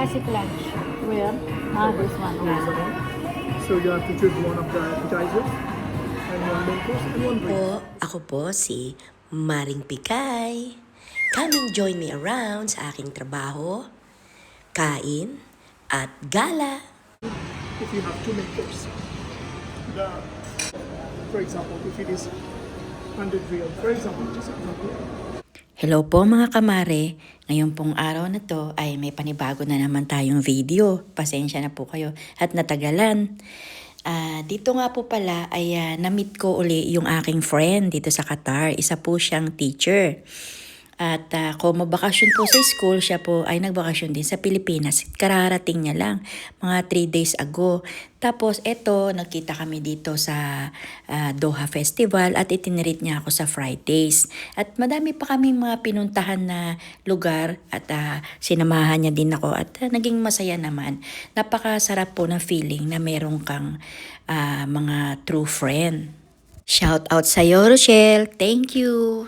classic lunch. Where? This one. So you have to choose one of the appetizers and one main course and one drink. Ako po si Maring Pikay. Come and join me around sa aking trabaho, kain, at gala. If you have two main course, for example, if it is 100 real, for example, just example. Hello po mga kamare. Ngayon pong araw na to ay may panibago na naman tayong video. Pasensya na po kayo at natagalan. Dito nga po pala ay na-meet ko uli yung aking friend dito sa Qatar. Isa po siyang teacher. At kung mabakasyon po sa school, siya po ay nagbakasyon din sa Pilipinas. Kararating niya lang, mga 3 days ago. Tapos eto, nagkita kami dito sa Doha Festival at itinirit niya ako sa Fridays. At madami pa kaming mga pinuntahan na lugar at sinamahan niya din ako at naging masaya naman. Napakasarap po ng feeling na meron kang mga true friend. Shout out sa'yo, Rochelle. Thank you.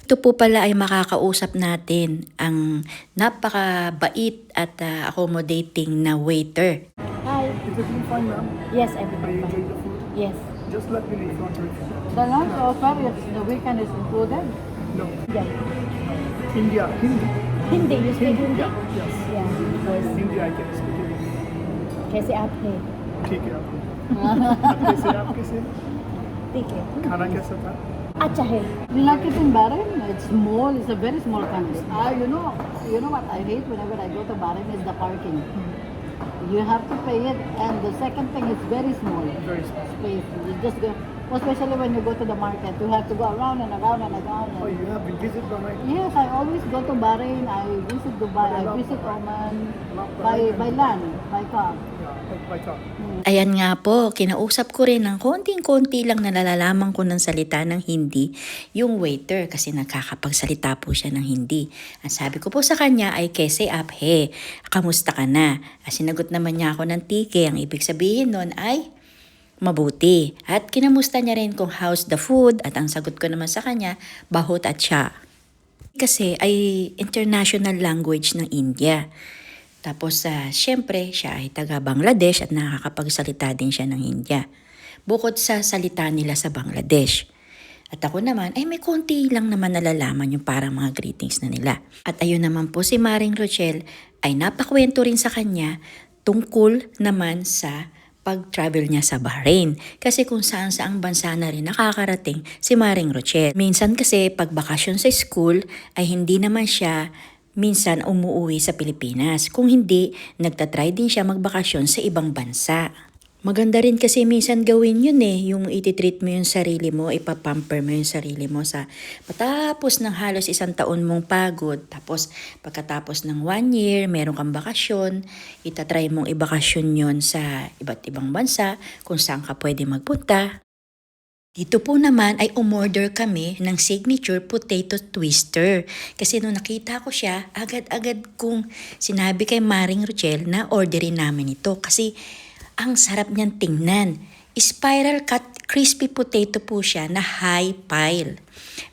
Ito po pala ay makakausap natin ang napakabait at accommodating na waiter. Hi. Is everything fine, ma'am? Yes, Are you everything fine. enjoying the food? Yes. Just let me know if you want to refill. The lunch offer is the weekend is included. No. Yeah. Hindi. Hindi, you speak Hindi? Yes. Yeah. Yes. Hindi I can speak it. कैसे आप हैं? ठीक है आप कैसे आप कैसे ठीक है. खाना कैसा था? अच्छा है. Like it in Bahrain, it's small. It's a very small country. You know what I hate whenever I go to Bahrain is the parking. You have to pay it, and the second thing is very small Very small. space. You just go, especially when you go to the market, you have to go around and around and around. Oh, you have been visit Bahrain? Yes, I always go to Bahrain. I visit Dubai. I visit Oman by land, by car. Yeah, by car. Ayan nga po, kinausap ko rin ng konting-konti lang na nalalaman ko ng salita ng Hindi yung waiter kasi nakakapagsalita po siya ng Hindi. Ang sabi ko po sa kanya ay kaise aap hai, kamusta ka na? Sinagot naman niya ako ng tike, ang ibig sabihin nun ay mabuti. At kinamusta niya rin kung how's the food at ang sagot ko naman sa kanya, bahut acha. Kasi ay international language ng India. Tapos syempre siya ay taga Bangladesh at nakakapagsalita din siya ng India. Bukod sa salita nila sa Bangladesh. At ako naman ay may konti lang naman nalalaman yung parang mga greetings na nila. At ayun naman po si Maring Rochelle ay napakwento rin sa kanya tungkol naman sa pag-travel niya sa Bahrain. Kasi kung saan saang bansa na rin nakakarating si Maring Rochelle. Minsan kasi pag bakasyon sa school ay hindi naman siya minsan umuwi sa Pilipinas. Kung hindi, nagtatry din siya magbakasyon sa ibang bansa. Maganda rin kasi minsan gawin yun yung ititreat mo yung sarili mo, ipapamper mo yung sarili mo sa patapos ng halos 1 taon mong pagod. Tapos pagkatapos ng 1 year, meron kang bakasyon, itatry mong ibakasyon yun sa iba't ibang bansa kung saan ka pwede magpunta. Dito po naman ay umorder kami ng signature potato twister. Kasi nung nakita ko siya, agad-agad kong sinabi kay Maring Rochelle na orderin namin ito. Kasi ang sarap niyan tingnan. Spiral cut crispy potato po siya na high pile.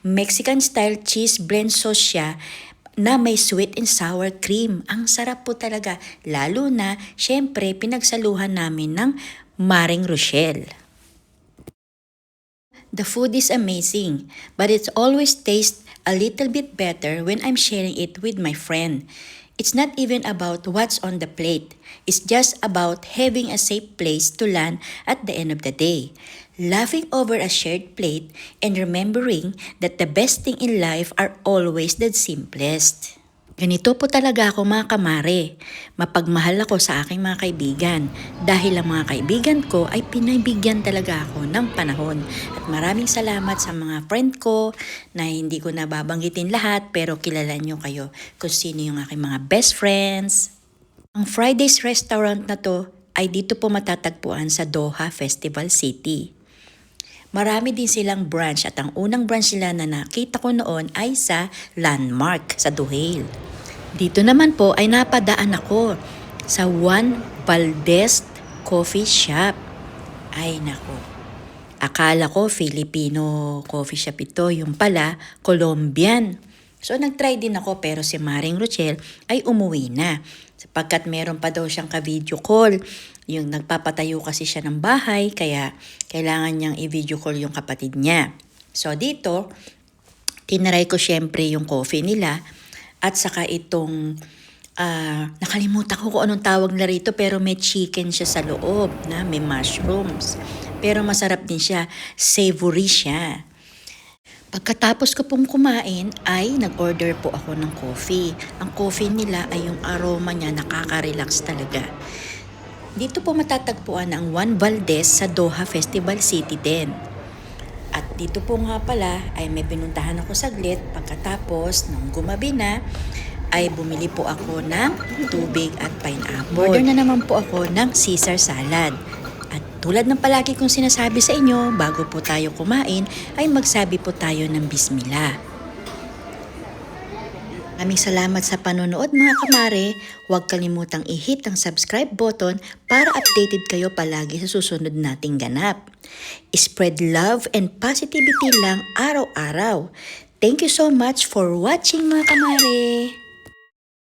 Mexican style cheese blend sauce siya na may sweet and sour cream. Ang sarap po talaga. Lalo na, syempre, pinagsaluhan namin ng Maring Rochelle. The food is amazing, but it always tastes a little bit better when I'm sharing it with my friend. It's not even about what's on the plate. It's just about having a safe place to land at the end of the day. Laughing over a shared plate and remembering that the best thing in life are always the simplest. Ganito po talaga ako mga kamare. Mapagmahal ako sa aking mga kaibigan dahil ang mga kaibigan ko ay pinabigyan talaga ako ng panahon. At maraming salamat sa mga friend ko na hindi ko nababanggitin lahat pero kilala nyo kayo kung sino yung aking mga best friends. Ang Fridays restaurant na to ay dito po matatagpuan sa Doha Festival City. Marami din silang branch at ang unang branch nila na nakita ko noon ay sa Landmark sa Duhail. Dito naman po ay napadaan ako sa Juan Valdez Coffee Shop. Ay nako, akala ko Filipino coffee shop ito, yung pala Colombian. So nagtry din ako pero si Maring Rochelle ay umuwi na. sapagkat meron pa daw siyang ka-video call. Yung nagpapatayo kasi siya ng bahay, kaya kailangan niyang i-video call yung kapatid niya. So dito, tinaray ko syempre yung coffee nila at saka itong nakalimutan ko kung anong tawag na rito, pero may chicken siya sa loob na may mushrooms. Pero masarap din siya, savory siya. Pagkatapos ko pong kumain ay nag-order po ako ng coffee. Ang coffee nila ay yung aroma niya nakaka-relax talaga. Dito po matatagpuan ang Juan Valdez sa Doha Festival City din. At dito po nga pala ay may pinuntahan ako saglit. Pagkatapos nung gumabi na ay bumili po ako ng tubig at pineapple. Order na naman po ako ng Caesar salad. At tulad ng palagi kong sinasabi sa inyo, bago po tayo kumain, ay magsabi po tayo ng Bismillah. Maraming salamat sa panonood mga kamare. Huwag kalimutang i-hit ang subscribe button para updated kayo palagi sa susunod nating ganap. Spread love and positivity lang araw-araw. Thank you so much for watching mga kamare.